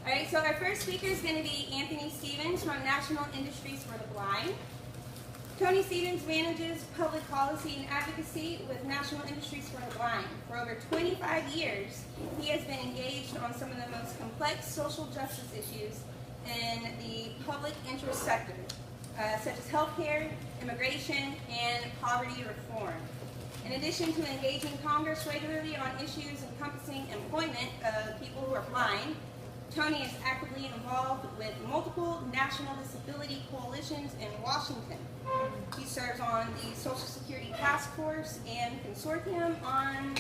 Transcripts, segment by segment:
All right, so our first speaker is going to be Anthony Stevens from National Industries for the Blind. Tony Stevens manages public policy and advocacy with National Industries for the Blind. For over 25 years, he has been engaged on some of the most complex social justice issues in the public interest sector, such as healthcare, immigration, and poverty reform. In addition to engaging Congress regularly on issues encompassing employment of people who are blind, Tony is actively involved with multiple national disability coalitions in Washington. He serves on the Social Security Task Force and Consortium on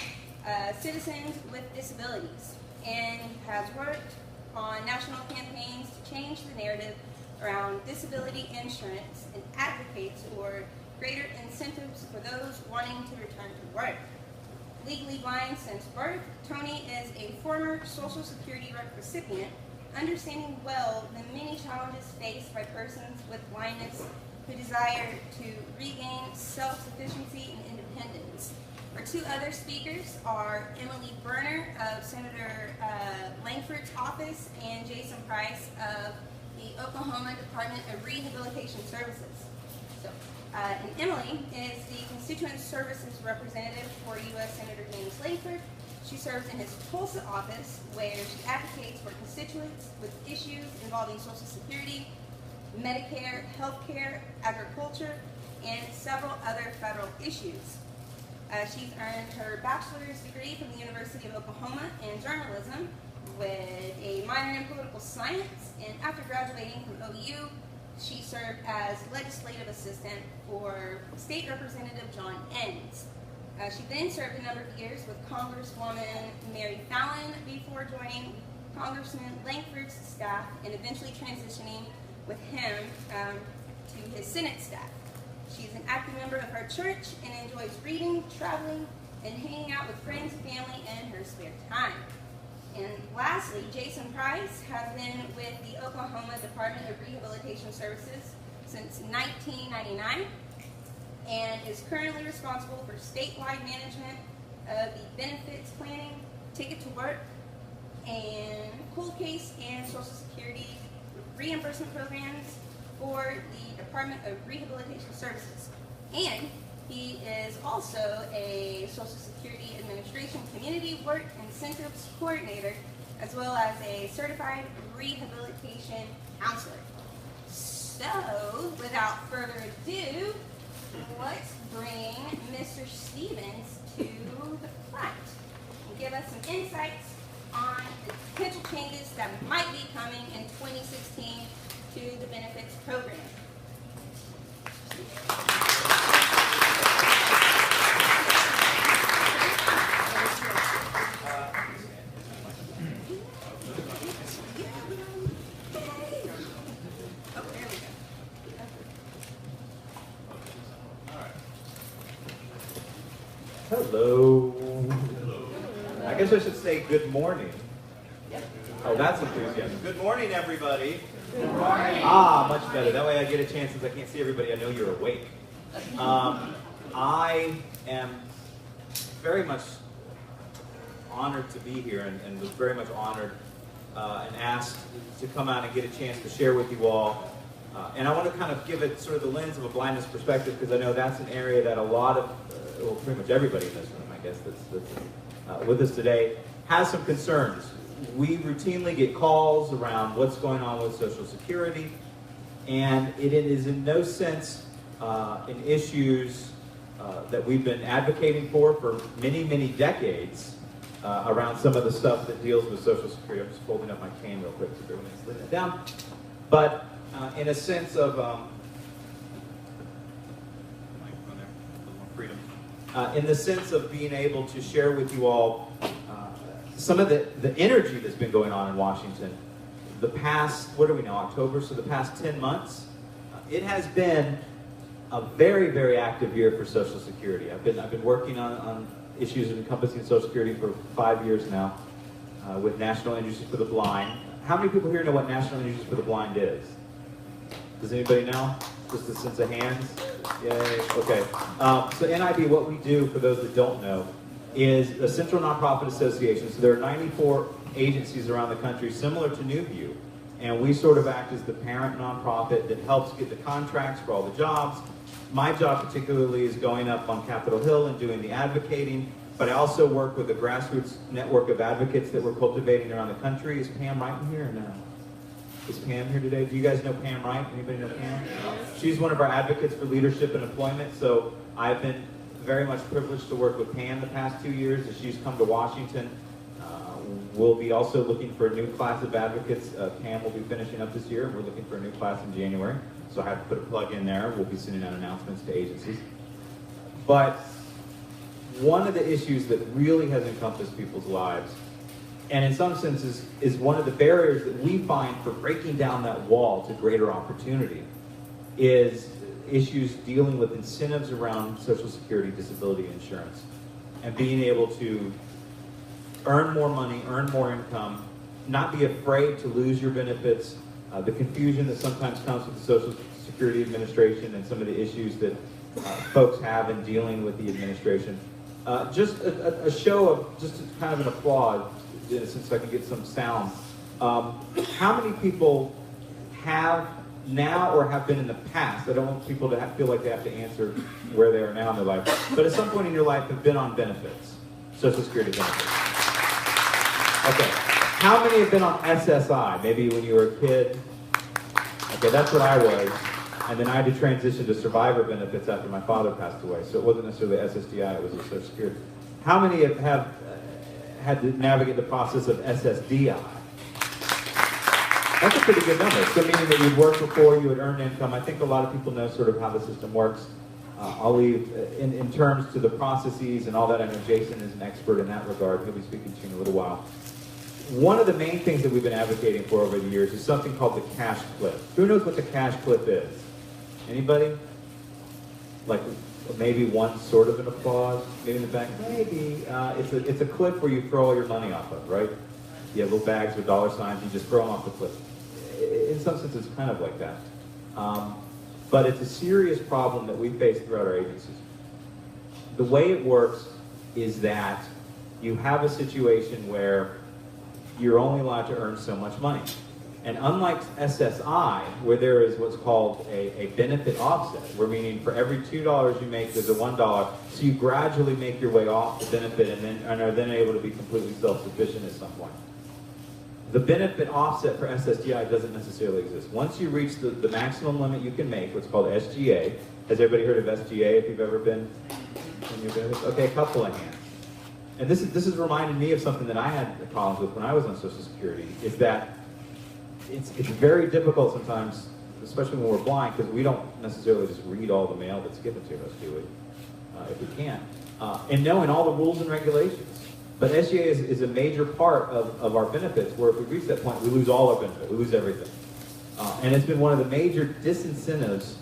Citizens with Disabilities, and has worked on national campaigns to change the narrative around disability insurance and advocates for greater incentives for those wanting to return to work. Legally blind since birth, Tony is a former Social Security recipient, understanding well the many challenges faced by persons with blindness who desire to regain self-sufficiency and independence. Our two other speakers are Emily Berner of Senator Lankford's office and Jason Price of the Oklahoma Department of Rehabilitation Services. And Emily is the Constituent Services Representative for U.S. Senator James Lankford. She serves in his Tulsa office, where she advocates for constituents with issues involving Social Security, Medicare, healthcare, agriculture, and several other federal issues. She's earned her bachelor's degree from the University of Oklahoma in journalism with a minor in political science, and after graduating from OU, she served as legislative assistant for State Representative John Enns. She then served a number of years with Congresswoman Mary Fallin before joining Congressman Lankford's staff and eventually transitioning with him to his Senate staff. She's an active member of her church and enjoys reading, traveling, and hanging out with friends and family in her spare time. And lastly, Jason Price has been with the Oklahoma Department of Rehabilitation Services since 1999 and is currently responsible for statewide management of the benefits planning, ticket to work, and cold case and Social Security reimbursement programs for the Department of Rehabilitation Services. And he is also a Social Security Administration Community Work Incentives Coordinator, as well as a certified rehabilitation counselor. So, without further ado, let's bring Mr. Stevens to the front and give us some insights on the potential changes that might be coming in 2016 to the benefits program. Hello. I guess I should say good morning. Oh, that's enthusiasm. Good morning, everybody. Good morning. Ah, much better. That way I get a chance, since I can't see everybody, I know you're awake. I am very much honored to be here and was very much honored and asked to come out and get a chance to share with you all. And I want to kind of give it sort of the lens of a blindness perspective, because I know that's an area that a lot of, well, pretty much everybody in this room, I guess, that's with us today, has some concerns. We routinely get calls around what's going on with Social Security, and it is in no sense in issues that we've been advocating for many, many decades around some of the stuff that deals with Social Security. I'm just folding up my cane real quick so everyone's laying it down. But in a sense of freedom, in the sense of being able to share with you all some of the energy that's been going on in Washington. The past, what do we know, October, so the past 10 months, it has been a very, very active year for Social Security. I've been working on issues encompassing Social Security for 5 years now with National Industries for the Blind. How many people here know what National Industries for the Blind is? Does anybody know? Just a sense of hands? Yay, okay. So NIB, what we do, for those that don't know, is a central nonprofit association. So there are 94 agencies around the country similar to NewView. And we sort of act as the parent nonprofit that helps get the contracts for all the jobs. My job particularly is going up on Capitol Hill and doing the advocating, but I also work with a grassroots network of advocates that we're cultivating around the country. Is Pam Wright in here or no? Is Pam here today? Do you guys know Pam Wright? Anybody know Pam? She's one of our advocates for leadership and employment, so I've been very much privileged to work with Pam the past 2 years as she's come to Washington. We'll be also looking for a new class of advocates. Pam will be finishing up this year, and we're looking for a new class in January. So I have to put a plug in there. We'll be sending out announcements to agencies. But one of the issues that really has encompassed people's lives, and in some senses is one of the barriers that we find for breaking down that wall to greater opportunity, is issues dealing with incentives around Social Security Disability insurance and being able to earn more money, earn more income, not be afraid to lose your benefits, the confusion that sometimes comes with the Social Security Administration and some of the issues that folks have in dealing with the administration. Just a show of, just kind of an applause, since I can get some sound. How many people have now or have been in the past, I don't want people to feel like they have to answer where they are now in their life, but at some point in your life have been on benefits, Social Security benefits? Okay, how many have been on SSI? Maybe when you were a kid. Okay, that's what I was. And then I had to transition to survivor benefits after my father passed away. So it wasn't necessarily SSDI, it was the Social Security. How many have had to navigate the process of SSDI? That's a pretty good number. So meaning that you'd worked before, you had earned income. I think a lot of people know sort of how the system works. I'll leave, in terms to the processes and all that, I know Jason is an expert in that regard. He'll be speaking to you in a little while. One of the main things that we've been advocating for over the years is something called the cash cliff. Who knows what the cash cliff is? Anybody? Like maybe one sort of an applause, maybe in the back. Maybe it's a cliff where you throw all your money off of, right? You have little bags with dollar signs, you just throw them off the cliff. In some sense, it's kind of like that. But it's a serious problem that we face throughout our agencies. The way it works is that you have a situation where you're only allowed to earn so much money. And unlike SSI, where there is what's called a benefit offset, where meaning for every $2 you make, there's a $1, so you gradually make your way off the benefit and are then able to be completely self-sufficient at some point. The benefit offset for SSDI doesn't necessarily exist. Once you reach the maximum limit you can make, what's called SGA, has everybody heard of SGA if you've ever been in your benefits? Okay, a couple of hands. And this is reminding me of something that I had problems with when I was on Social Security, is that it's very difficult sometimes, especially when we're blind, because we don't necessarily just read all the mail that's given to us, do we? If we can. And knowing all the rules and regulations. But SGA is a major part of our benefits, where if we reach that point, we lose all our benefit, we lose everything. And it's been one of the major disincentives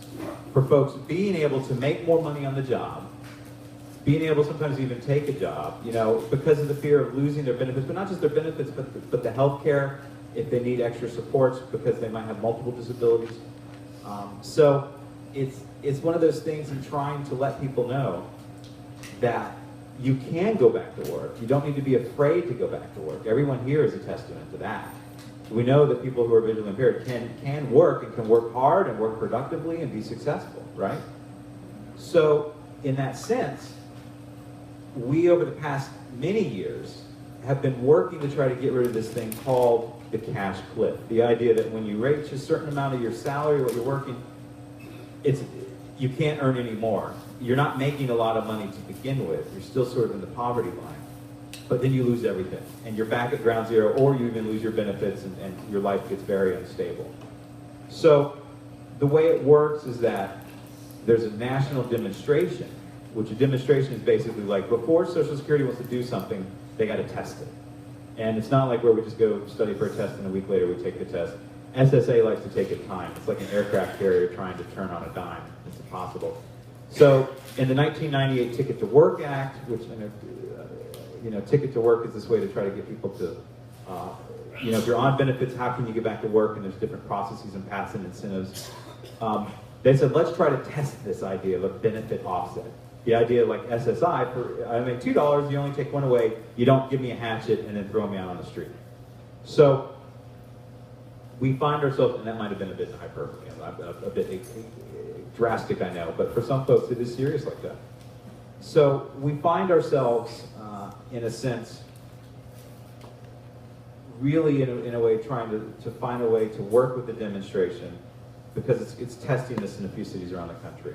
for folks being able to make more money on the job, being able to sometimes even take a job, you know, because of the fear of losing their benefits, but not just their benefits, but the health care, if they need extra supports because they might have multiple disabilities. So it's one of those things in trying to let people know that you can go back to work. You don't need to be afraid to go back to work. Everyone here is a testament to that. We know that people who are visually impaired can work and can work hard and work productively and be successful, right? So in that sense, we over the past many years have been working to try to get rid of this thing called the cash cliff. The idea that when you reach a certain amount of your salary, what you're working, you can't earn any more. You're not making a lot of money to begin with. You're still sort of in the poverty line. But then you lose everything, and you're back at ground zero, or you even lose your benefits, and your life gets very unstable. So the way it works is that there's a national demonstration, which a demonstration is basically like before Social Security wants to do something, they got to test it. And it's not like where we just go study for a test and a week later we take the test. SSA likes to take its time. It's like an aircraft carrier trying to turn on a dime. It's impossible. So in the 1998 Ticket to Work Act, which Ticket to Work is this way to try to get people to, if you're on benefits, how can you get back to work? And there's different processes and paths and incentives. They said, let's try to test this idea of a benefit offset. The idea like SSI, I make $2, you only take one away, you don't give me a hatchet and then throw me out on the street. So we find ourselves, and that might have been a bit hyperbole, a bit drastic, I know, but for some folks it is serious like that. So we find ourselves, in a sense, really in a way trying to find a way to work with the demonstration, because it's testing this in a few cities around the country.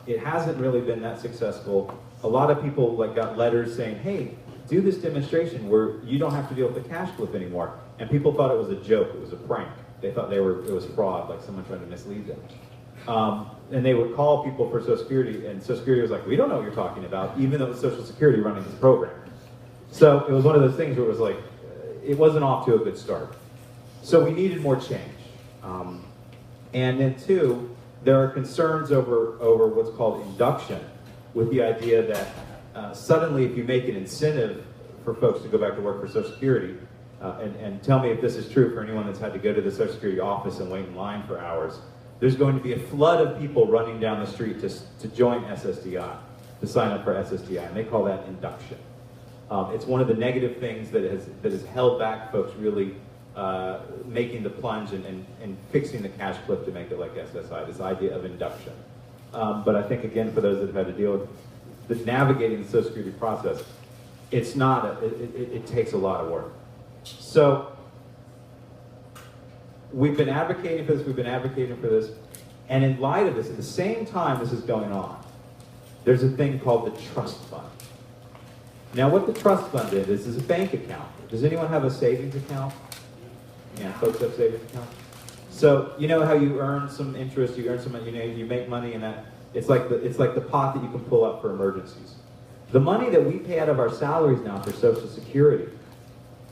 It hasn't really been that successful. A lot of people got letters saying, hey, do this demonstration where you don't have to deal with the cash cliff anymore. And people thought it was a joke, it was a prank. They thought it was fraud, like someone trying to mislead them. And they would call people for Social Security, and Social Security was like, we don't know what you're talking about, even though it's Social Security running this program. So it was one of those things where it was like, it wasn't off to a good start. So we needed more change. And then two, there are concerns over what's called induction, with the idea that suddenly if you make an incentive for folks to go back to work for Social Security, and tell me if this is true for anyone that's had to go to the Social Security office and wait in line for hours, there's going to be a flood of people running down the street to join SSDI, to sign up for SSDI, and they call that induction. It's one of the negative things that has held back folks really making the plunge and fixing the cash cliff to make it like SSI, this idea of induction. But I think, again, for those that have had to deal with navigating the Social Security process, it's not, it takes a lot of work. So we've been advocating for this, and in light of this, at the same time this is going on, there's a thing called the trust fund. Now what the trust fund is a bank account. Does anyone have a savings account? Yeah, folks have savings accounts. So you know how you earn some interest, you earn some, you make money, and that it's like the pot that you can pull up for emergencies. The money that we pay out of our salaries now for Social Security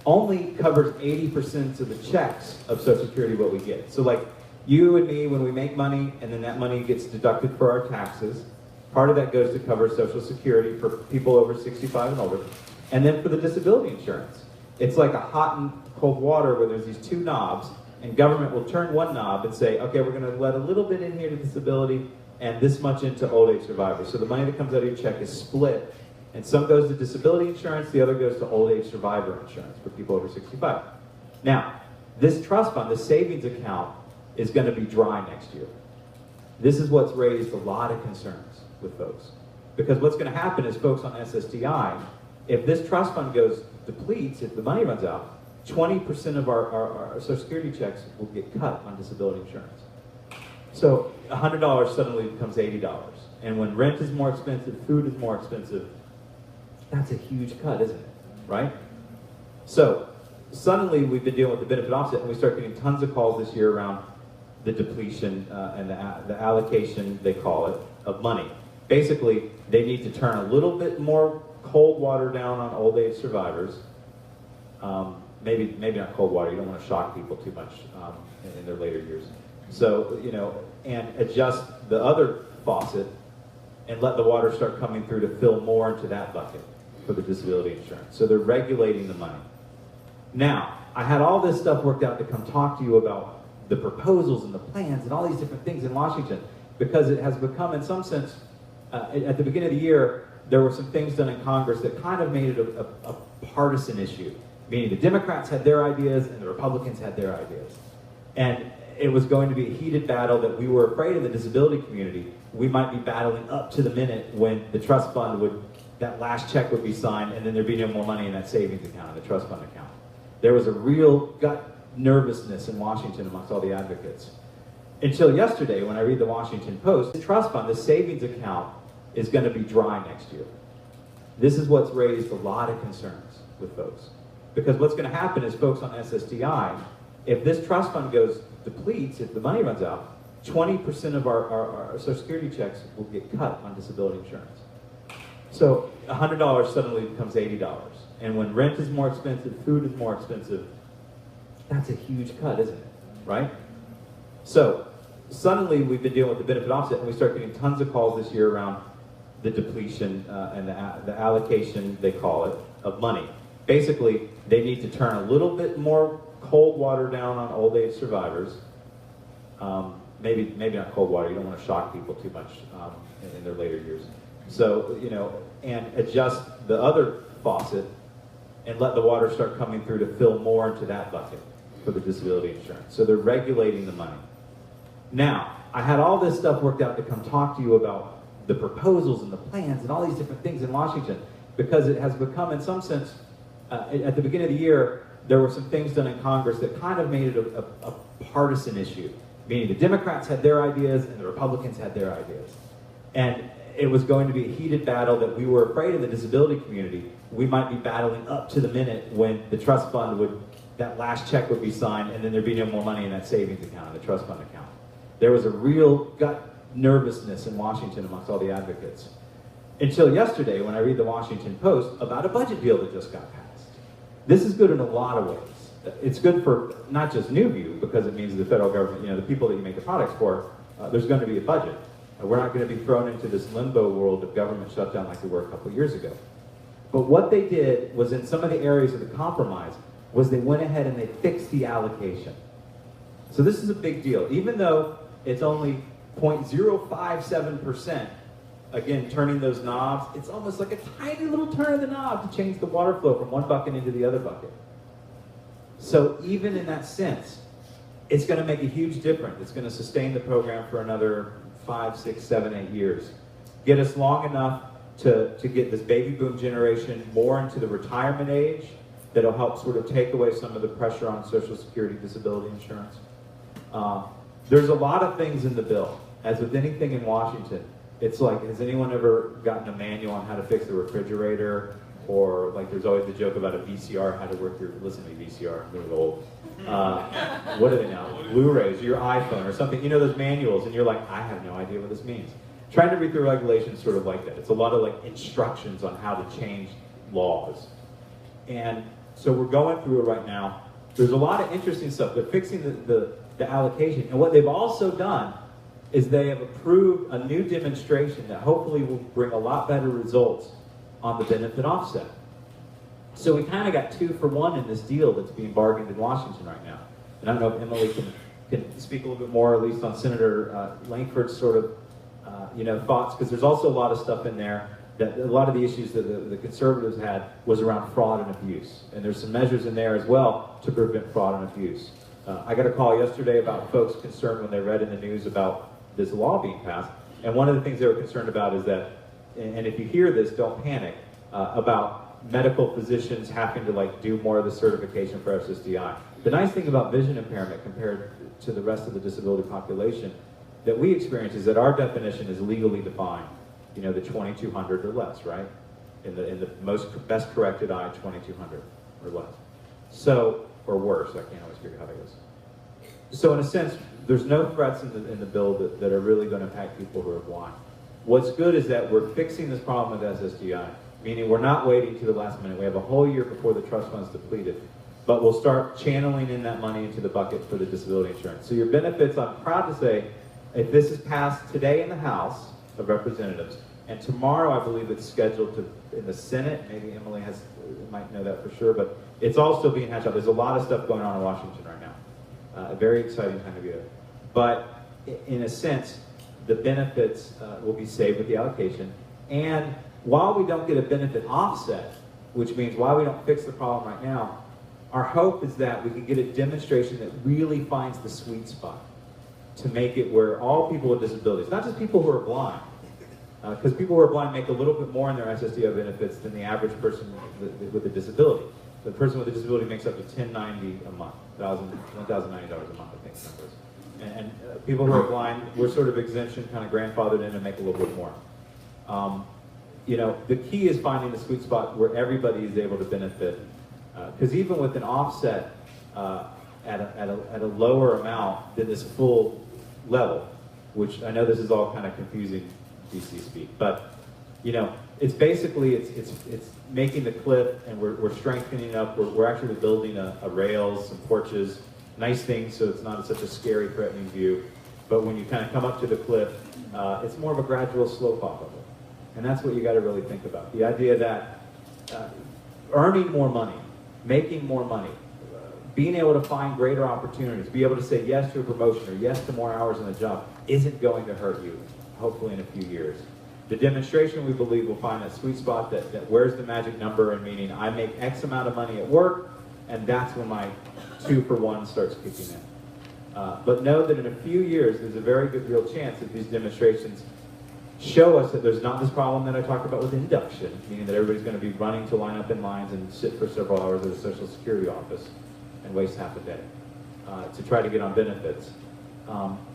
only covers 80% of the checks of Social Security what we get. So like you and me, when we make money, and then that money gets deducted for our taxes, part of that goes to cover Social Security for people over 65 and older, and then for the disability insurance. It's like a hot and cold water where there's these two knobs, and government will turn one knob and say, okay, we're going to let a little bit in here to disability and this much into old age survivors. So the money that comes out of your check is split, and some goes to disability insurance, the other goes to old age survivor insurance for people over 65. Now, this trust fund, this savings account, is going to be dry next year. This is what's raised a lot of concerns with folks. Because what's going to happen is folks on SSDI, if this trust fund depletes, if the money runs out, 20% of our Social Security checks will get cut on disability insurance. So $100 suddenly becomes $80. And when rent is more expensive, food is more expensive, that's a huge cut, isn't it? Right? So suddenly we've been dealing with the benefit offset, and we start getting tons of calls this year around the depletion and the allocation, they call it, of money. Basically, they need to turn a little bit more cold water down on old age survivors. Maybe not cold water, you don't want to shock people too much in their later years. So, and adjust the other faucet and let the water start coming through to fill more into that bucket for the disability insurance. So they're regulating the money. Now, I had all this stuff worked out to come talk to you about the proposals and the plans and all these different things in Washington, because it has become, in some sense, at the beginning of the year, there were some things done in Congress that kind of made it a partisan issue, meaning the Democrats had their ideas and the Republicans had their ideas. And it was going to be a heated battle that we were afraid in the disability community. We might be battling up to the minute when the trust fund that last check would be signed, and then there'd be no more money in that savings account, in the trust fund account. There was a real gut nervousness in Washington amongst all the advocates. Until yesterday, when I read the Washington Post, the trust fund, the savings account, is going to be dry next year. This is what's raised a lot of concerns with folks. Because what's going to happen is folks on SSDI, if this trust fund depletes, if the money runs out, 20% of our Social Security checks will get cut on disability insurance. So $100 suddenly becomes $80. And when rent is more expensive, food is more expensive, that's a huge cut, isn't it? Right? So suddenly we've been dealing with the benefit offset, and we start getting tons of calls this year around the depletion and the allocation, they call it, of money. Basically, they need to turn a little bit more cold water down on old age survivors. Maybe not cold water, you don't want to shock people too much in their later years. So, and adjust the other faucet and let the water start coming through to fill more into that bucket for the disability insurance. So they're regulating the money. Now, I had all this stuff worked out to come talk to you about the proposals and the plans and all these different things in Washington, because it has become, in some sense, at the beginning of the year, there were some things done in Congress that kind of made it a partisan issue, meaning the Democrats had their ideas and the Republicans had their ideas. And it was going to be a heated battle that we were afraid in the disability community. We might be battling up to the minute when the trust fund would, that last check would be signed, and then there'd be no more money in that savings account, the trust fund account. There was a real gut nervousness in Washington amongst all the advocates. Until yesterday, when I read the Washington Post about a budget deal that just got passed. This is good in a lot of ways. It's good for not just NewView, because it means the federal government, the people that you make the products for, there's going to be a budget. We're not going to be thrown into this limbo world of government shutdown like we were a couple years ago. But what they did was, in some of the areas of the compromise, was they went ahead and they fixed the allocation. So this is a big deal. Even though it's only 0.057%, again, turning those knobs, it's almost like a tiny little turn of the knob to change the water flow from one bucket into the other bucket. So even in that sense, it's going to make a huge difference. It's going to sustain the program for another 5, 6, 7, 8 years. Get us long enough to get this baby boom generation more into the retirement age that'll help sort of take away some of the pressure on Social Security Disability Insurance. There's a lot of things in the bill. As with anything in Washington, it's like, has anyone ever gotten a manual on how to fix the refrigerator? Or like there's always the joke about a VCR, how to work your, listen to me VCR, I'm really old. What are they now? Blu-rays, your iPhone or something. You know those manuals and you're like, I have no idea what this means. Trying to read through regulations sort of like that. It's a lot of like instructions on how to change laws. And so we're going through it right now. There's a lot of interesting stuff. They're fixing the allocation. And what they've also done is they have approved a new demonstration that hopefully will bring a lot better results on the benefit offset. So we kind of got 2 for 1 in this deal that's being bargained in Washington right now. And I don't know if Emily can speak a little bit more, at least on Senator Lankford's sort of thoughts, because there's also a lot of stuff in there that a lot of the issues that the conservatives had was around fraud and abuse. And there's some measures in there as well to prevent fraud and abuse. I got a call yesterday about folks concerned when they read in the news about this law being passed. And one of the things they were concerned about is that, and if you hear this, don't panic, about medical physicians having to do more of the certification for SSDI. The nice thing about vision impairment compared to the rest of the disability population that we experience is that our definition is legally defined. The 2200 or less, right? In the best corrected eye, 2200 or less. So, or worse, I can't always figure out how that goes. So in a sense, there's no threats in the bill that are really going to impact people who are blind. What's good is that we're fixing this problem with SSDI, meaning we're not waiting to the last minute. We have a whole year before the trust fund's depleted, but we'll start channeling in that money into the bucket for the disability insurance. So your benefits, I'm proud to say, if this is passed today in the House of Representatives, and tomorrow I believe it's scheduled in the Senate, maybe Emily might know that for sure, but it's all still being hashed out. There's a lot of stuff going on in Washington right now. A very exciting time of year. But in a sense, the benefits will be saved with the allocation. And while we don't get a benefit offset, which means while we don't fix the problem right now, our hope is that we can get a demonstration that really finds the sweet spot to make it where all people with disabilities, not just people who are blind, because people who are blind make a little bit more in their SSDI benefits than the average person with a disability. The person with a disability makes up to $1,090 a month, $1,090 a month, I think the number is. And people who are blind, we're sort of exemption, kind of grandfathered in and make a little bit more. The key is finding the sweet spot where everybody is able to benefit. Because even with an offset at a lower amount than this full level, which I know this is all kind of confusing DC speak, but it's basically it's making the cliff, and we're strengthening up. We're actually building a rails, some porches, nice things, so it's not such a scary, threatening view. But when you kind of come up to the cliff, it's more of a gradual slope off of it, and that's what you got to really think about. The idea that earning more money, making more money, being able to find greater opportunities, be able to say yes to a promotion or yes to more hours in the job isn't going to hurt you, hopefully in a few years. The demonstration, we believe, will find that sweet spot that where's the magic number, and meaning I make X amount of money at work, and that's when my 2-for-1 starts kicking in. But know that in a few years, there's a very good real chance that these demonstrations show us that there's not this problem that I talked about with induction, meaning that everybody's going to be running to line up in lines and sit for several hours at a Social Security office and waste half a day to try to get on benefits.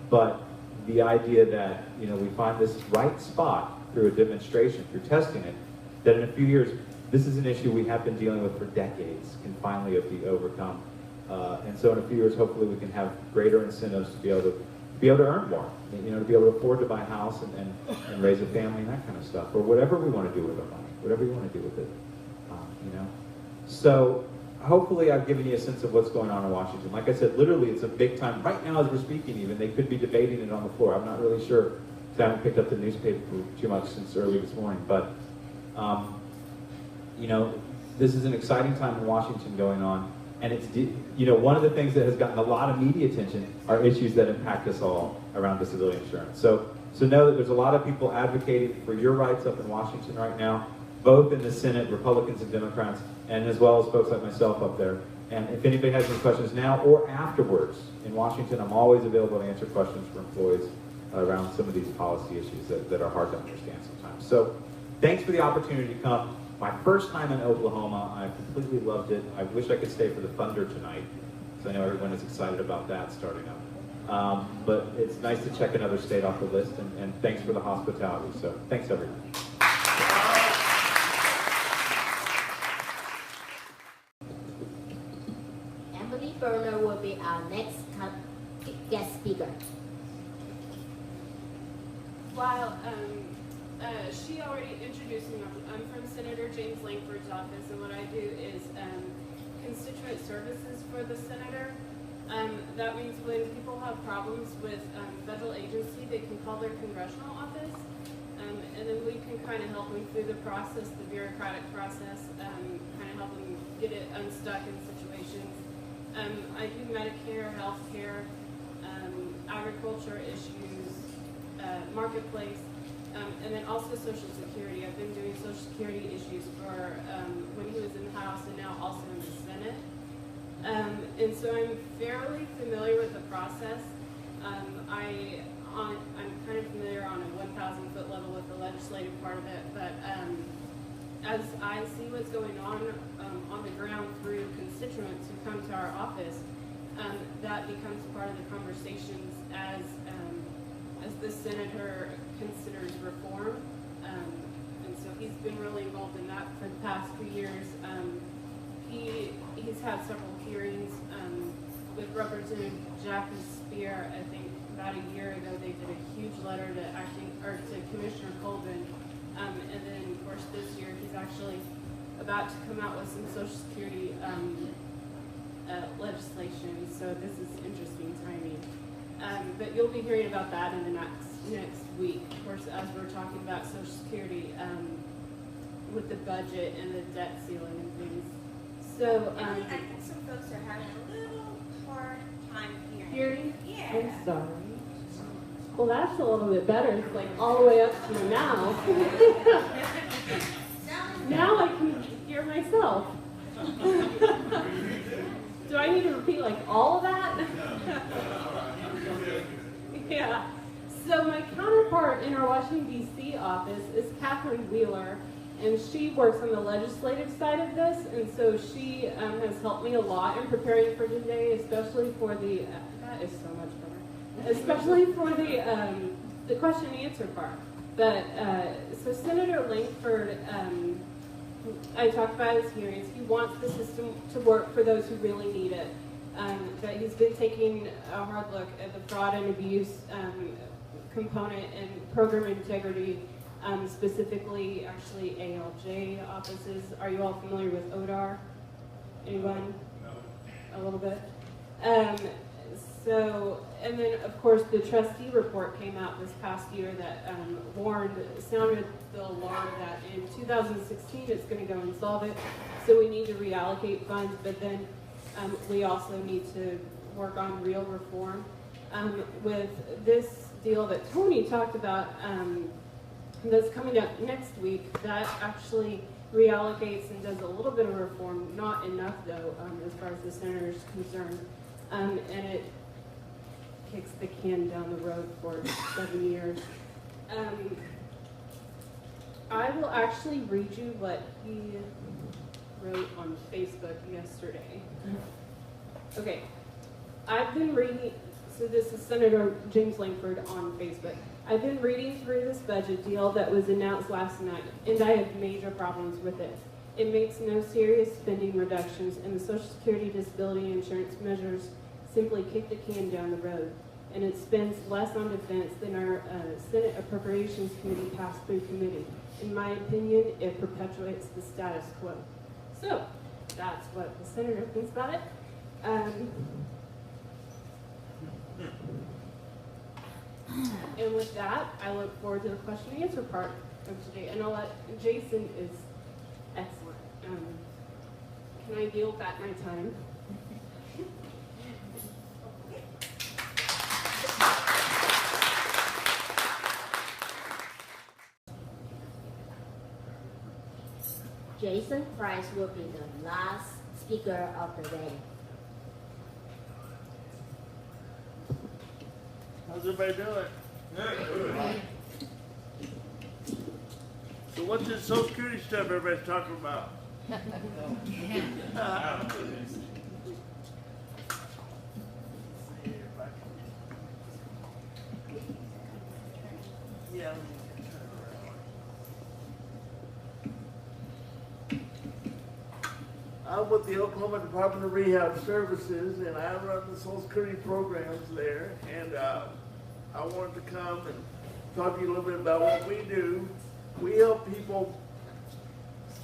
But the idea that we find this right spot through a demonstration, through testing it, that in a few years, this is an issue we have been dealing with for decades, can finally be overcome. And so in a few years, hopefully we can have greater incentives to be able to earn more, to be able to afford to buy a house and raise a family and that kind of stuff, or whatever we want to do with our money, whatever you want to do with it, So hopefully I've given you a sense of what's going on in Washington. Like I said, literally it's a big time. Right now as we're speaking even, they could be debating it on the floor. I'm not really sure, because I haven't picked up the newspaper too much since early this morning, but this is an exciting time in Washington going on. And it's, one of the things that has gotten a lot of media attention are issues that impact us all around disability insurance. So know that there's a lot of people advocating for your rights up in Washington right now, both in the Senate, Republicans and Democrats, and as well as folks like myself up there. And if anybody has any questions now or afterwards in Washington, I'm always available to answer questions for employees around some of these policy issues that are hard to understand sometimes. So thanks for the opportunity to come. My first time in Oklahoma, I completely loved it. I wish I could stay for the Thunder tonight, because I know everyone is excited about that starting up. But it's nice to check another state off the list, and thanks for the hospitality. So thanks, everyone. Emily Berner will be our next guest speaker. While she already introduced me, I'm from Senator James Lankford's office, and what I do is constituent services for the senator. That means when people have problems with federal agency, they can call their congressional office, and then we can kind of help them through the process, the bureaucratic process, kind of help them get it unstuck in situations. I do Medicare, healthcare, agriculture issues, marketplace, and then also Social Security. I've been doing Social Security issues for when he was in the House and now also in the Senate. And so I'm fairly familiar with the process. I'm kind of familiar on a 1,000-foot level with the legislative part of it, but as I see what's going on the ground through constituents who come to our office, that becomes part of the conversations as the senator considers reform. And so he's been really involved in that for the past few years. He's had several hearings with Representative Jackie Spear. I think about a year ago they did a huge letter to Commissioner Colvin. And then of course this year he's actually about to come out with some Social Security legislation. So this is interesting timing. But you'll be hearing about that in the next week. Of course, as we're talking about Social Security with the budget and the debt ceiling and things. So I think some folks are having a little hard time hearing. Yeah. I'm sorry. Well, that's a little bit better. It's like all the way up to now. Now I can hear myself. Do I need to repeat like all of that? Yeah. So my counterpart in our Washington, D.C. office is Catherine Wheeler, and she works on the legislative side of this, and so she has helped me a lot in preparing for today, especially for the, that is so much better, especially for the question and answer part. But, so Senator Lankford, I talked about his hearings. He wants the system to work for those who really need it. But he's been taking a hard look at the fraud and abuse component and program integrity, specifically actually ALJ offices. Are you all familiar with ODAR? Anyone? No. A little bit? So, and then of course the trustee report came out this past year that sounded the alarm that in 2016 it's going to go insolvent, so we need to reallocate funds, but then we also need to work on real reform. With this deal that Tony talked about, that's coming up next week, that actually reallocates and does a little bit of reform, not enough though, as far as the center is concerned, and it kicks the can down the road for 7 years. I will actually read you what he wrote on Facebook yesterday. Okay, I've been reading, so this is Senator James Lankford on Facebook. I've been reading through this budget deal that was announced last night, and I have major problems with it. It makes no serious spending reductions, and the Social Security Disability Insurance measures simply kick the can down the road. And it spends less on defense than our Senate Appropriations Committee passed through committee. In my opinion, it perpetuates the status quo. So, that's what the senator thinks about it. And with that, I look forward to the question and answer part of today. And I'll let Jason is excellent. Can I yield back my time? Jason Price will be the last speaker of the day. How's everybody doing? Good. So what's this Social Security stuff everybody's talking about? Yeah. I'm with the Oklahoma Department of Rehab Services, and I run the Social Security programs there. And I wanted to come and talk to you a little bit about what we do. We help people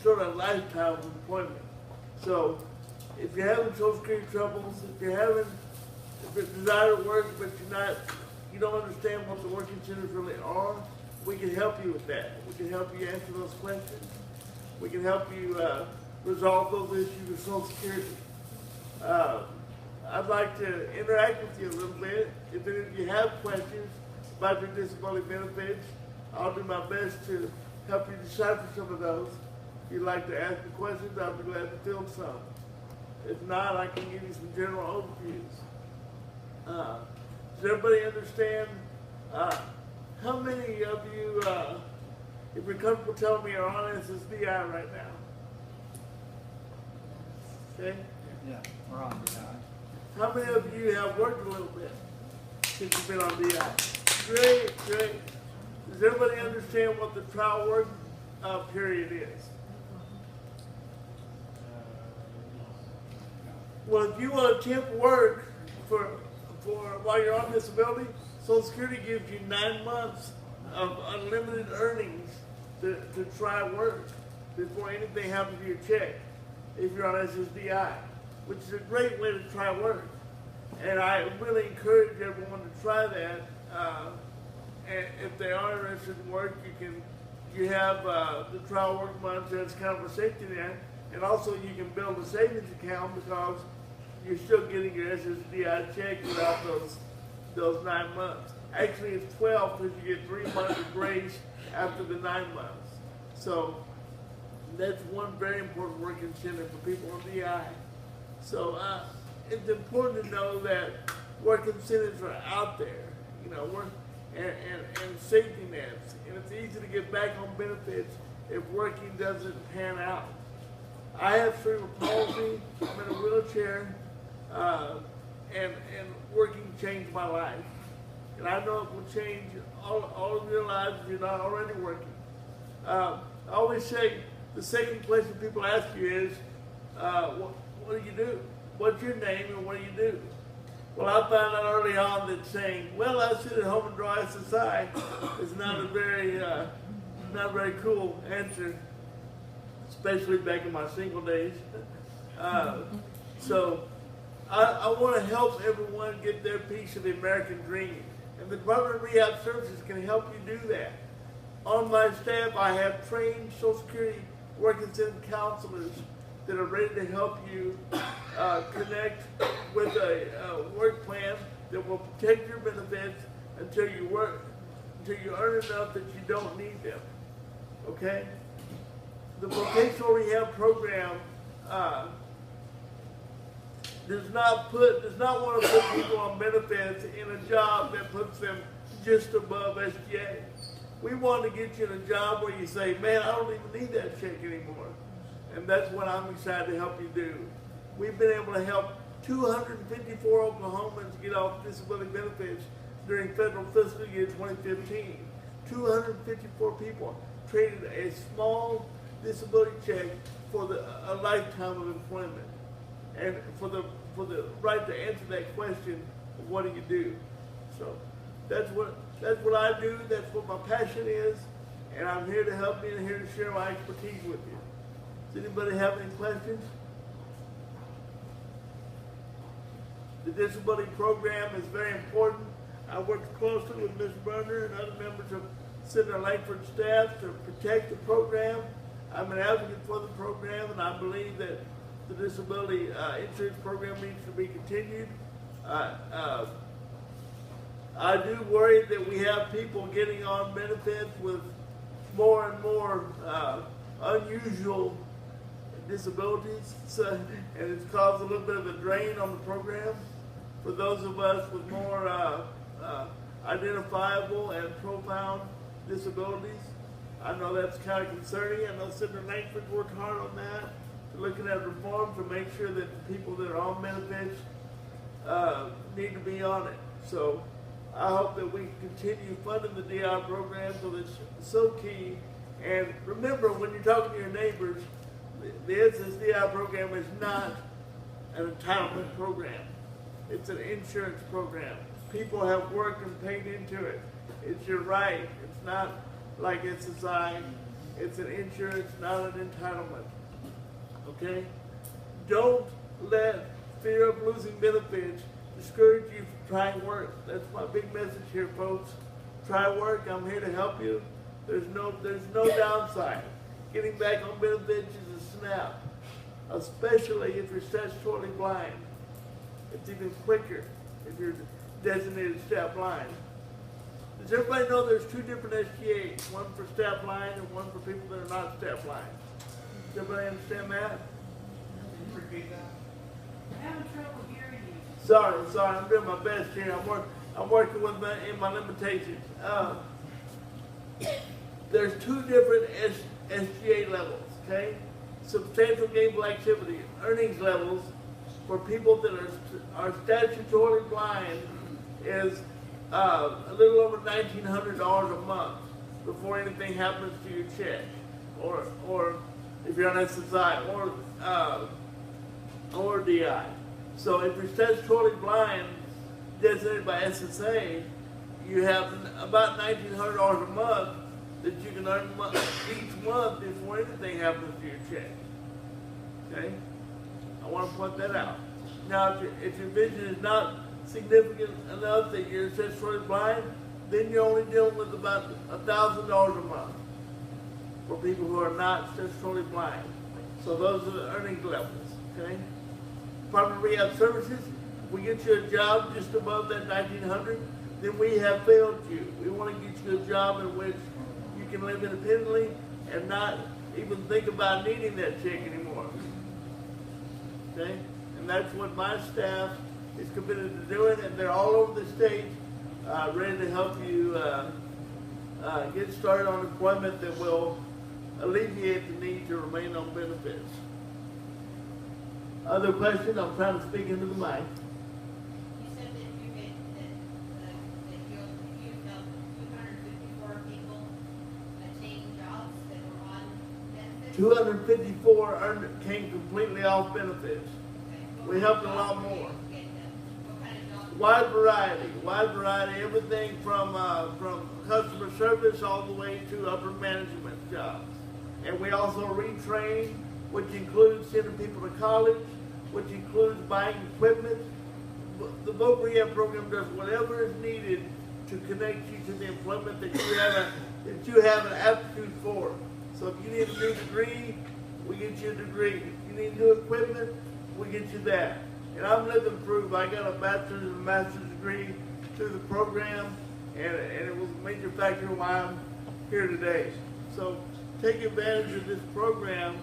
sort of lifetime of employment. So if you're having Social Security troubles, if you desire to work but you don't understand what the working centers really are, we can help you with that. We can help you answer those questions. We can help you resolve those issues with Social Security. I'd like to interact with you a little bit. If any of you have questions about your disability benefits, I'll do my best to help you decipher some of those. If you'd like to ask me questions, I'll be glad to field some. If not, I can give you some general overviews. Does everybody understand how many of you, if you're comfortable telling me, are on SSDI right now? Okay? Yeah, we're on DI. How many of you have worked a little bit since you've been on DI? Great, great. Does everybody understand what the trial work period is? Well, if you want to temp work for while you're on disability, Social Security gives you 9 months of unlimited earnings to try work before anything happens to your check if you're on SSDI, which is a great way to try work. And I really encourage everyone to try that. And if they are interested in work, you have the trial work months as kind of a safety net, and also you can build a savings account because you're still getting your SSDI check without those 9 months. Actually, it's 12 because you get 3 months of grace after the 9 months. So that's one very important work incentive for people on DI. So it's important to know that work incentives are out there, you know, and safety nets. And it's easy to get back on benefits if working doesn't pan out. I have cerebral palsy, I'm in a wheelchair, and working changed my life. And I know it will change all of your lives if you're not already working. I always say the second question people ask you is, what do you do? What's your name and what do you do? Well, I found out early on that saying, well, I sit at home and draw SSI is not a very cool answer, especially back in my single days. So I want to help everyone get their piece of the American dream. And the Department of Rehab Services can help you do that. On my staff, I have trained Social Security work incentive counselors that are ready to help you connect with a work plan that will protect your benefits until you work until you earn enough that you don't need them. Okay? The vocational rehab program does not want to put people on benefits in a job that puts them just above SGA. We want to get you in a job where you say, man, I don't even need that check anymore. And that's what I'm excited to help you do. We've been able to help 254 Oklahomans get off disability benefits during federal fiscal year 2015. 254 people traded a small disability check for a lifetime of employment. And for the right to answer that question, what do you do? So that's what I do, that's what my passion is, and I'm here to help you and here to share my expertise with you. Does anybody have any questions? The disability program is very important. I worked closely with Ms. Berner and other members of Senator Lankford staff to protect the program. I'm an advocate for the program, and I believe that the disability insurance program needs to be continued. I do worry that we have people getting on benefits with more and more unusual disabilities, and it's caused a little bit of a drain on the program for those of us with more identifiable and profound disabilities. I know that's kind of concerning. I know Senator Lankford worked hard on that, looking at reform to make sure that the people that are on benefits need to be on it. So I hope that we continue funding the DI program because it's so key. And remember, when you're talking to your neighbors, the SSDI program is not an entitlement program. It's an insurance program. People have worked and paid into it. It's your right. It's not like SSI. It's an insurance, not an entitlement. Okay? Don't let fear of losing benefits discourage you from trying work. That's my big message here, folks. Try work. I'm here to help you. There's no downside. Getting back on benefits is a snap, especially if you're statutorily blind. It's even quicker if you're designated staff blind. Does everybody know there's two different SGAs, one for staff blind and one for people that are not staff blind? Does everybody understand that? Can you repeat that? I'm having trouble hearing you. Sorry, I'm doing my best here. I'm working with my limitations. There's two different SGA levels, okay? Substantial gainful activity, earnings levels for people that are statutorily blind is a little over $1,900 a month before anything happens to your check, or if you're on SSI or DI. So if you're statutorily blind, designated by SSA, you have about $1,900 a month that you can earn each month before anything happens to your check. Okay? I want to point that out. Now, if your vision is not significant enough that you're statutorily blind, then you're only dealing with about $1,000 a month for people who are not statutorily blind. So those are the earnings levels. Okay? Department of Rehab Services, if we get you a job just above that $1,900, then we have failed you. We want to get you a job in which you can live independently and not even think about needing that check anymore. Okay? And that's what my staff is committed to doing, and they're all over the state ready to help you get started on employment that will alleviate the need to remain on benefits. Other questions? I'm trying to speak into the mic. You said that you helped 254 people attain jobs that were on benefits? 254 came completely off benefits. Okay. We helped a lot more. What kind of jobs? Wide variety, everything from customer service all the way to upper management jobs. And we also retrain, which includes sending people to college, which includes buying equipment. The Voc Rehab program does whatever is needed to connect you to the employment that you have an aptitude for. So if you need a new degree, we get you a degree. If you need new equipment, we get you that. And I'm living proof. I got a bachelor's and a master's degree through the program, and it was a major factor why I'm here today. So take advantage of this program,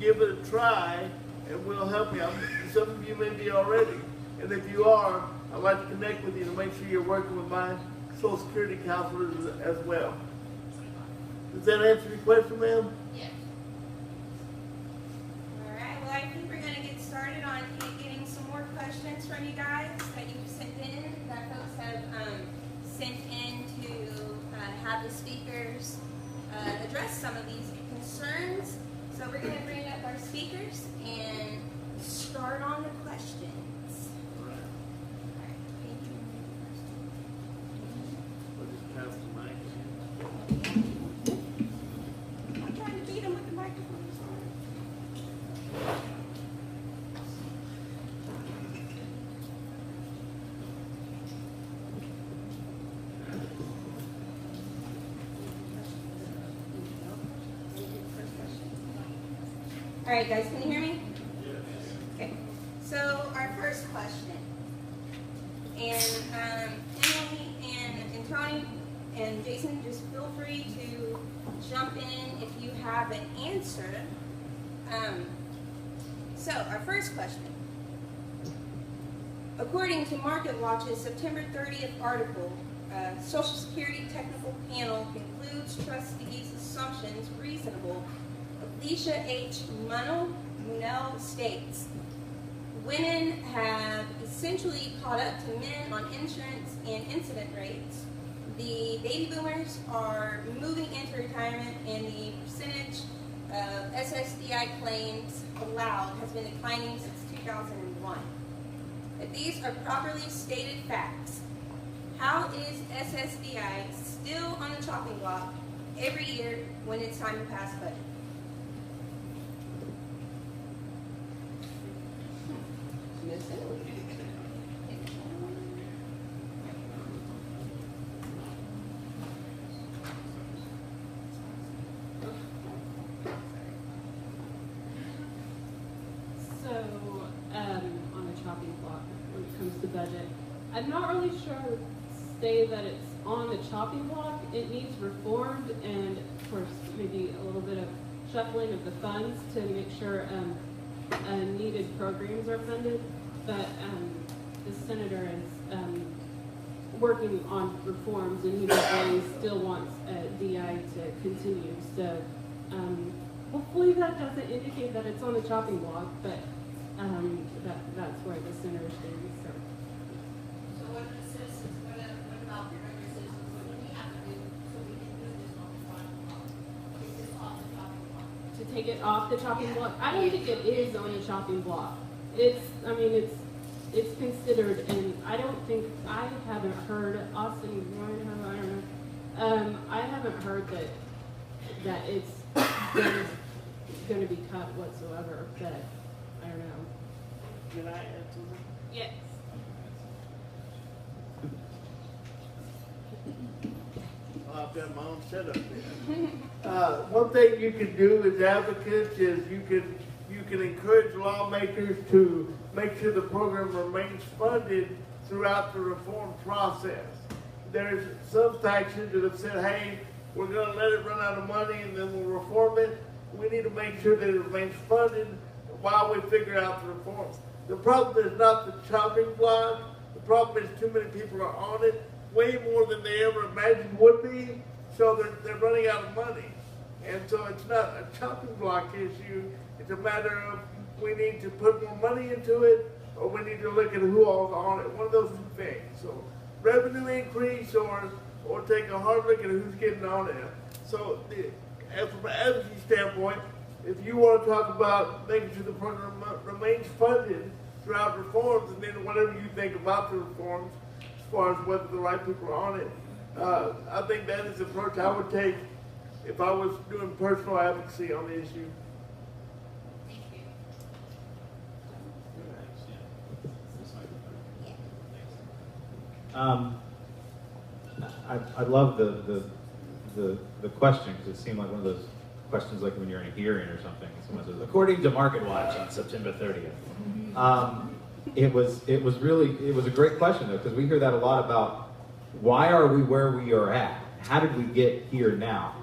give it a try, and we'll help you. Some of you may be already, and if you are, I'd like to connect with you to make sure you're working with my Social Security counselors as well. Does that answer your question, ma'am? Yes. All right, well, I think we're going to get started on getting some more questions from you guys that you've sent in, that folks have sent in to have the speakers address some of these concerns. So we're going to bring up our speakers and start on the questions. All right, thank you. We'll just pass the mic. I'm trying to beat them with the microphone. All right, guys, can you hear me? Okay. So our first question, and Emily and Tony and Jason, just feel free to jump in if you have an answer. So our first question. According to MarketWatch's September 30th article, Social Security Technical Panel concludes trustees' assumptions reasonable. Alicia H. Munell states, women have essentially caught up to men on insurance and incident rates. The baby boomers are moving into retirement, and the percentage of SSDI claims allowed has been declining since 2001. If these are properly stated facts, how is SSDI still on the chopping block every year when it's time to pass budget? Miss Emily. On the chopping block when it comes to budget, I'm not really sure I would say that it's on the chopping block. It needs reformed, and of course maybe a little bit of shuffling of the funds to make sure needed programs are funded. But the senator is working on reforms, and he really still wants DI to continue. So hopefully that doesn't indicate that it's on the chopping block, but that's where the senator stands. So what are the citizens, what about the regular citizens, what do we have to do so we can do this on the chopping block? Is this off the chopping block? To take it off the chopping block, I don't think it is on the chopping block. It's considered, and I don't think, I haven't heard, Austin, you might have, I don't know. I haven't heard that it's going to be cut whatsoever, but I don't know. Can I answer that? Yes. I've got my own setup there. One thing you can do as advocates is you can encourage lawmakers to make sure the program remains funded throughout the reform process. There's some factions that have said, hey, we're going to let it run out of money and then we'll reform it. We need to make sure that it remains funded while we figure out the reforms. The problem is not the chopping block. The problem is too many people are on it, way more than they ever imagined would be, so they're running out of money. And so it's not a chopping block issue. It's a matter of we need to put more money into it, or we need to look at who all's on it. One of those two things. So revenue increase, or take a hard look at who's getting on it. So from an advocacy standpoint, if you want to talk about making sure the program remains funded throughout reforms, and then whatever you think about the reforms, as far as whether the right people are on it, I think that is the approach I would take if I was doing personal advocacy on the issue. Thank you. I love the question, because it seemed like one of those questions like when you're in a hearing or something. Someone says, according to MarketWatch on September 30th. It was a great question though, because we hear that a lot about why are we where we are at? How did we get here now?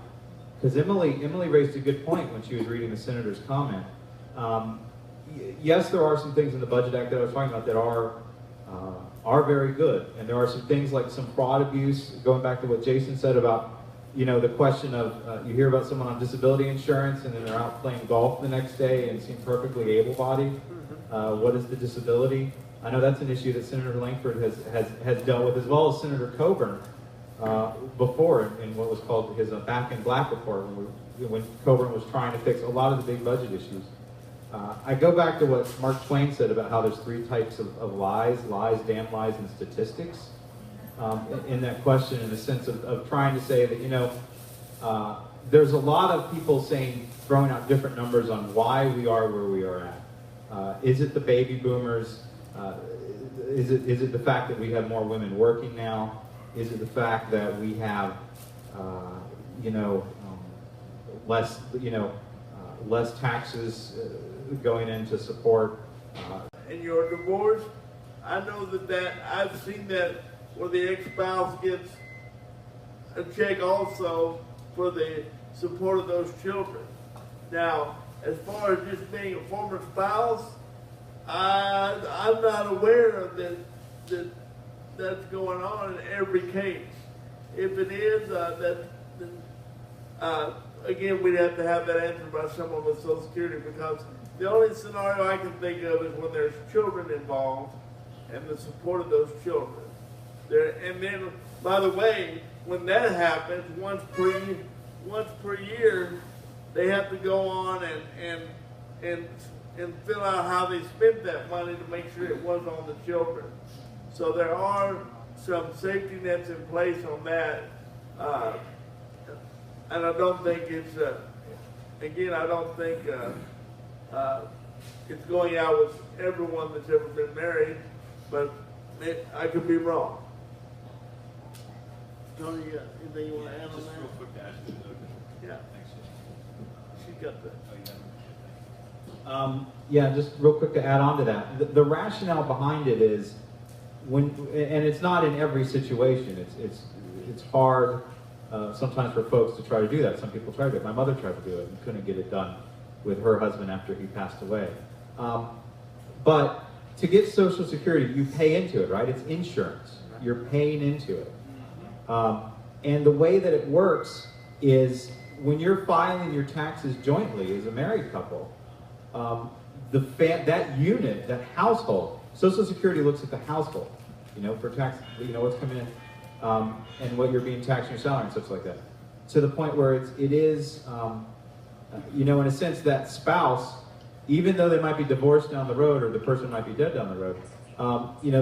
Because Emily raised a good point when she was reading the senator's comment. Yes, there are some things in the Budget Act that I was talking about that are very good, and there are some things like some fraud abuse. Going back to what Jason said about, you know, the question of you hear about someone on disability insurance and then they're out playing golf the next day and seem perfectly able-bodied. What is the disability? I know that's an issue that Senator Lankford has dealt with, as well as Senator Coburn before in what was called his Back in Black report, when Coburn was trying to fix a lot of the big budget issues. I go back to what Mark Twain said about how there's three types of lies, damn lies, and statistics. In that question, in the sense of trying to say that, you know, there's a lot of people throwing out different numbers on why we are where we are at. Is it the baby boomers? Is it the fact that we have more women working now? Is it the fact that we have, less taxes going in to support? And your divorce, I know that I've seen that where the ex-spouse gets a check also for the support of those children. Now, as far as just being a former spouse, I'm not aware of that's going on in every case. If it is, again, we'd have to have that answered by someone with Social Security, because the only scenario I can think of is when there's children involved and the support of those children. And then, by the way, when that happens, once per year, they have to go on and fill out how they spent that money to make sure it was on the children. So there are some safety nets in place on that. And I don't think it's, I don't think it's going out with everyone that's ever been married, but I could be wrong. Tony, anything you want to add on that? Just real quick to add to it. Yeah. Thanks. She's got that. Yeah, just real quick to add on to that. The rationale behind it is and it's not in every situation. It's hard sometimes for folks to try to do that. Some people try to do it. My mother tried to do it and couldn't get it done with her husband after he passed away. But to get Social Security, you pay into it, right? It's insurance. You're paying into it. And the way that it works is when you're filing your taxes jointly as a married couple, that unit, that household, Social Security looks at the household, for tax, what's coming in, and what you're being taxed on your salary and stuff like that. To the point where it is, in a sense, that spouse, even though they might be divorced down the road or the person might be dead down the road,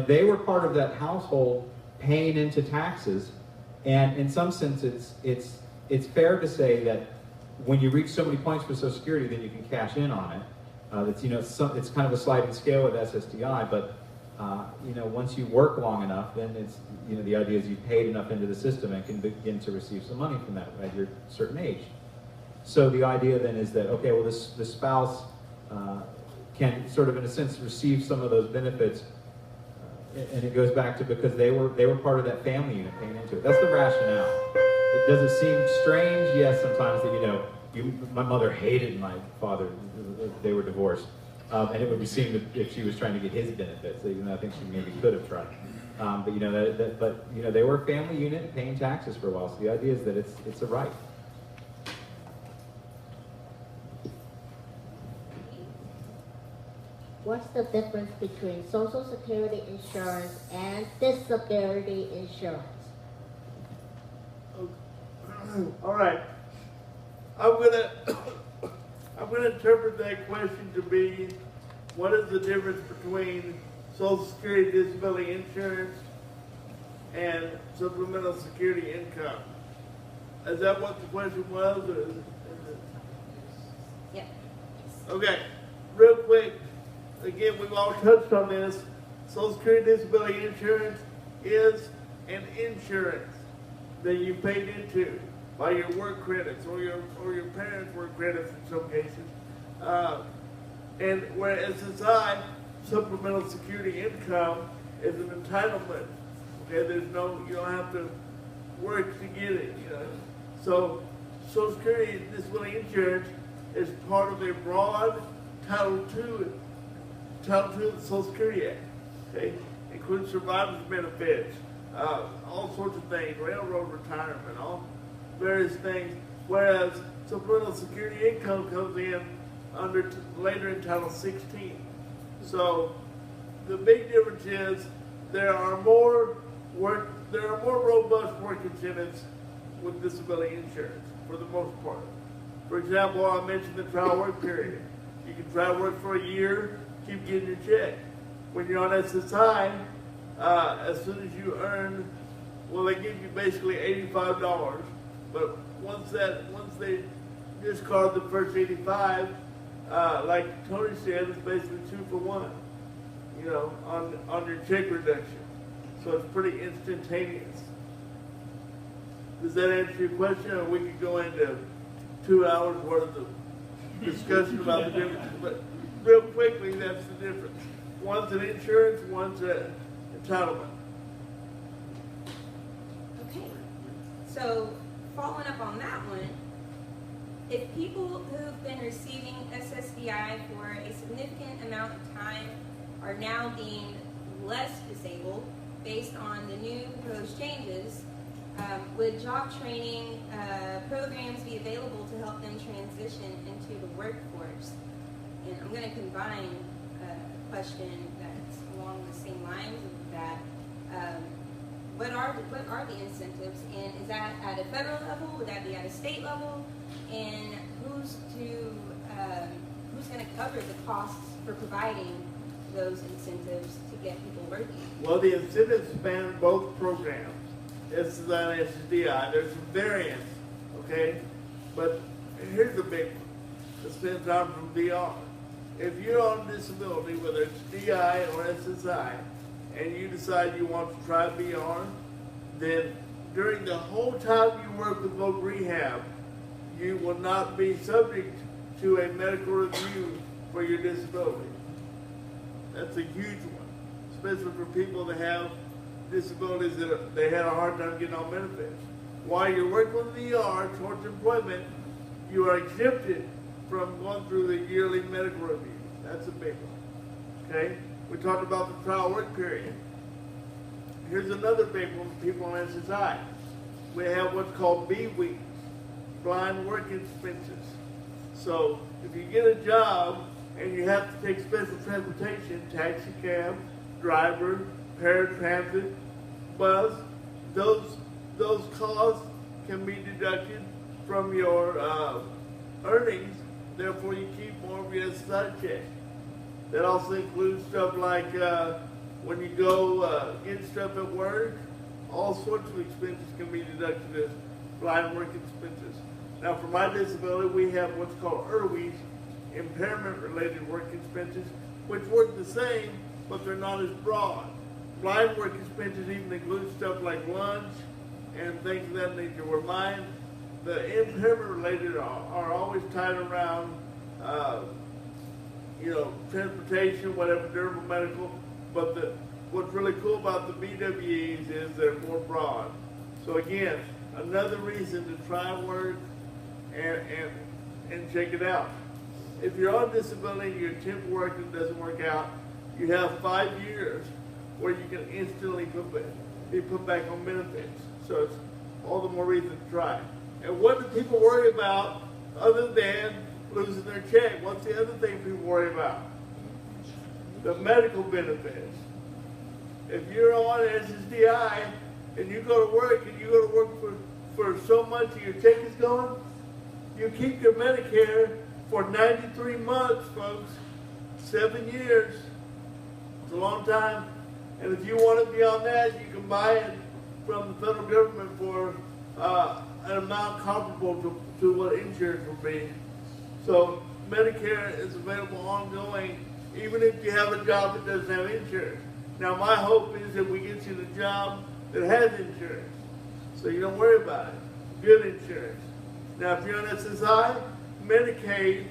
they were part of that household paying into taxes. And in some sense, it's fair to say that when you reach so many points for Social Security, then you can cash in on it. It's kind of a sliding scale with SSDI, but once you work long enough, then it's the idea is you paid enough into the system and can begin to receive some money from that at your certain age. So the idea then is that, okay, well, the spouse can sort of, in a sense, receive some of those benefits, and it goes back to because they were part of that family unit paying into it. That's the rationale. Does it seem strange? Yes, sometimes that my mother hated my father. They were divorced, and it would be seen if she was trying to get his benefits. Even though I think she maybe could have tried. But they were a family unit paying taxes for a while. So the idea is that it's a right. What's the difference between Social Security insurance and disability insurance? All right. I'm gonna interpret that question to be, what is the difference between Social Security disability insurance and supplemental security income? Is that what the question was? Or is it? Yep. Okay. Real quick. Again, we've all touched on this. Social Security disability insurance is an insurance that you paid into by your work credits or your parents' work credits in some cases. And whereas SSI, supplemental security income, is an entitlement. Okay, you don't have to work to get it, you know. So Social Security Disability Insurance is part of a broad Title II of the Social Security Act, okay? Includes survivors benefits, all sorts of things, railroad retirement, all various things, whereas supplemental security income comes in later in Title 16. So the big difference is there are more robust work incentives with disability insurance for the most part. For example, I mentioned the trial work period. You can try work for a year, keep getting your check. When you're on SSI, as soon as you earn, well, they give you basically $85, but once they discard the first 85, like Tony said, it's basically 2 for 1, you know, on your check reduction. So it's pretty instantaneous. Does that answer your question? Or we could go into 2 hours worth of discussion about the differences, but real quickly, that's the difference. One's an insurance, one's an entitlement. Okay, so following up on that one, if people who've been receiving SSDI for a significant amount of time are now deemed less disabled based on the new proposed changes, would job training programs be available to help them transition into the workforce? And I'm going to combine a question that's along the same lines of that. What are the incentives, and is that at a federal level? Would that be at a state level? And who's going to cover the costs for providing those incentives to get people working? Well, the incentives span both programs, SSI and SSDI. There's some variants, okay? But here's the big one. It spends out from DR. If you're on disability, whether it's DI or SSI, and you decide you want to try VR, then during the whole time you work with voc rehab, you will not be subject to a medical review for your disability. That's a huge one, especially for people that have disabilities that they had a hard time getting on benefits. While you're working with VR towards employment, you are exempted from going through the yearly medical review. That's a big one, okay? We talked about the trial work period. Here's another big one for people on SSI. We have what's called B weeks, blind work expenses. So if you get a job and you have to take special transportation, taxi cab, driver, paratransit, bus, those costs can be deducted from your earnings. Therefore, you keep more of your SSI check. That also includes stuff like when you go get stuff at work, all sorts of expenses can be deducted as blind work expenses. Now, for my disability, we have what's called IRWIs, impairment-related work expenses, which work the same, but they're not as broad. Blind work expenses even include stuff like lunch and things of that nature, where mine, the impairment-related are always tied around transportation, whatever, durable medical, but what's really cool about the BWEs is they're more broad. So again, another reason to try work and check it out. If you're on disability and you're temp work and it doesn't work out, you have 5 years where you can instantly be put back on benefits. So it's all the more reason to try. And what do people worry about other than losing their check? What's the other thing people worry about? The medical benefits. If you're on SSDI and you go to work and you go to work for so much of your check is gone, you keep your Medicare for 93 months, folks. 7 years. It's a long time. And if you want it beyond that, you can buy it from the federal government for an amount comparable to what insurance will be. So Medicare is available ongoing, even if you have a job that doesn't have insurance. Now my hope is that we get you the job that has insurance, so you don't worry about it. Good insurance. Now if you're on SSI, Medicaid,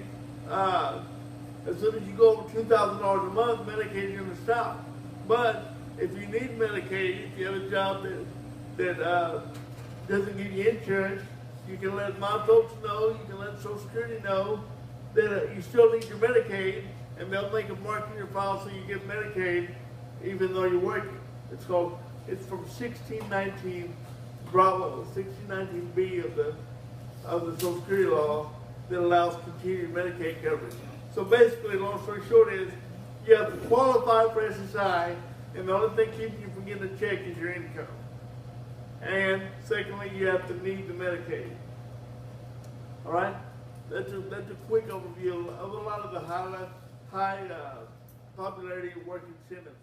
as soon as you go over $2,000 a month, Medicaid is going to stop. But if you need Medicaid, if you have a job that doesn't give you insurance, you can let my folks know, you can let Social Security know that you still need your Medicaid, and they'll make a mark in your file so you get Medicaid even though you're working. It's from 1619 Bravo, 1619B of the Social Security law that allows continued Medicaid coverage. So basically, long story short is, you have to qualify for SSI, and the only thing keeping you from getting a check is your income. And secondly, you have to need the Medicaid. All right? That's a quick overview of a lot of the high popularity of working sentence.